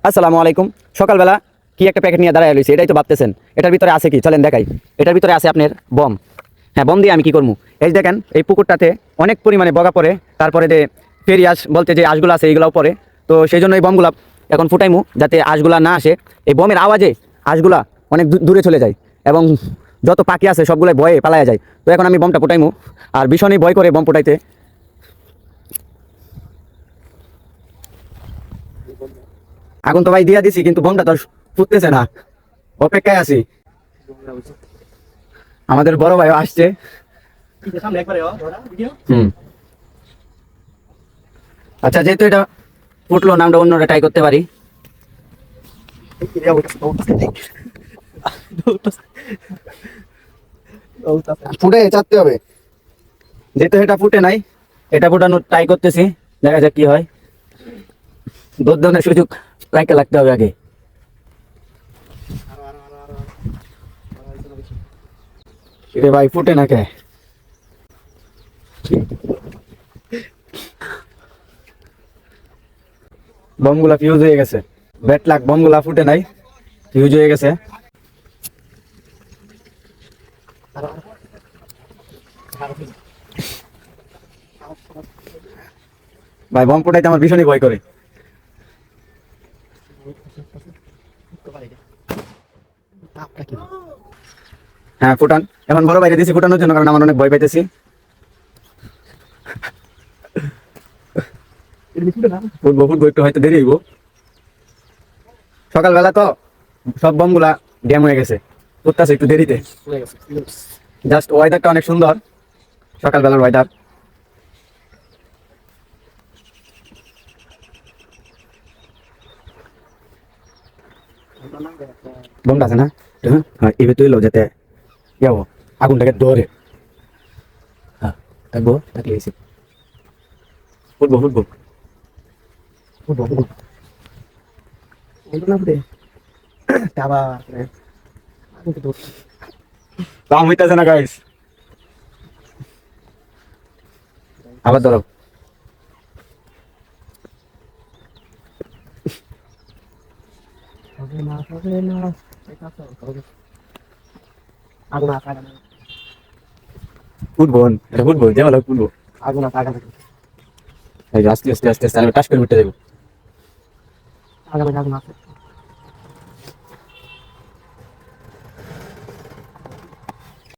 আসসালামু আলাইকুম। সকালবেলা কি একটা প্যাকেট নিয়ে দাঁড়ায় রয়েছে, এটাই তো ভাবতেছেন। এটার ভিতরে আছে কি, চলেন দেখাই। এটার ভিতরে আছে আপনার বম। হ্যাঁ, বম দিয়ে আমি কি করবো? এই দেখেন, এই পুকুরটাতে অনেক পরিমাণে বগা পড়ে, তারপরে যে ফেরি আঁশ বলতে যে আঁশগুলো আছে এইগুলাও পড়ে। তো সেই জন্য এই বমগুলা এখন ফুটাইমু, যাতে আঁশগুলা না আসে। এই বমের আওয়াজে আঁশগুলা অনেক দূরে চলে যায় এবং যত পাখি আছে সবগুলো ভয়ে পালায়া যায়। তো এখন আমি বমটা ফুটাইমু, আর ভীষণই ভয় করে বম ফুটাইতে। আগুন তো ভাই দিয়া দিছি, কিন্তু বমটা তো আর ফুটতেছে না, অপেক্ষায় আছি। আমাদের বড় ভাই আসছে। হুম। আচ্ছা, যেহেতু এটা ফুটলো না, আমরা অন্যটা ট্রাই করতে পারি। ফুটে চাপতে হবে, যেহেতু এটা ফুটে নাই। এটা ফুটানোর ট্রাই করতেছি, দেখা যাক কি হয়। দোধনের সুযোগ লাগতে হবে আগে। রে ভাই, ফুটে না কে? বমগুলা ফিউজ হয়ে গেছে। ব্যাট লাক, বমগুলা ফুটে নাই, ফিউজ হয়ে গেছে। ভাই, বম ফুটাইতে আমার ভীষণই ভয় করে। হ্যাঁ, ফুটান। এখন বড় বাইরে দিয়েছি ফুটানোর জন্য, কারণ আমার অনেক ভয় পাইতেছি। ফুটবো ফুটবো, একটু হয়তো দেরি হইব। সকালবেলা তো সব বমগুলা ড্যাম হয়ে গেছে, ফুটতেছে একটু দেরিতে। জাস্ট ওয়েদারটা অনেক সুন্দর, সকালবেলার ওয়েদার। বমটা আছে না? হ্যাঁ, এবার তুই লো, যাতে যাবো আগুনটাকে ধরে। হ্যাঁ, থাকবো, থাকলে এসে ফুটবো ফুটবো ফুটবো ফুটবো। কাম হইতেছে না গাইস, আবার ধরো। ফুটবো, এটা ফুটবো, যে ভালো ফুটবো। এই যে আস্তে আস্তে আস্তে আস্তে আমি টাস করে উঠতে যাবো।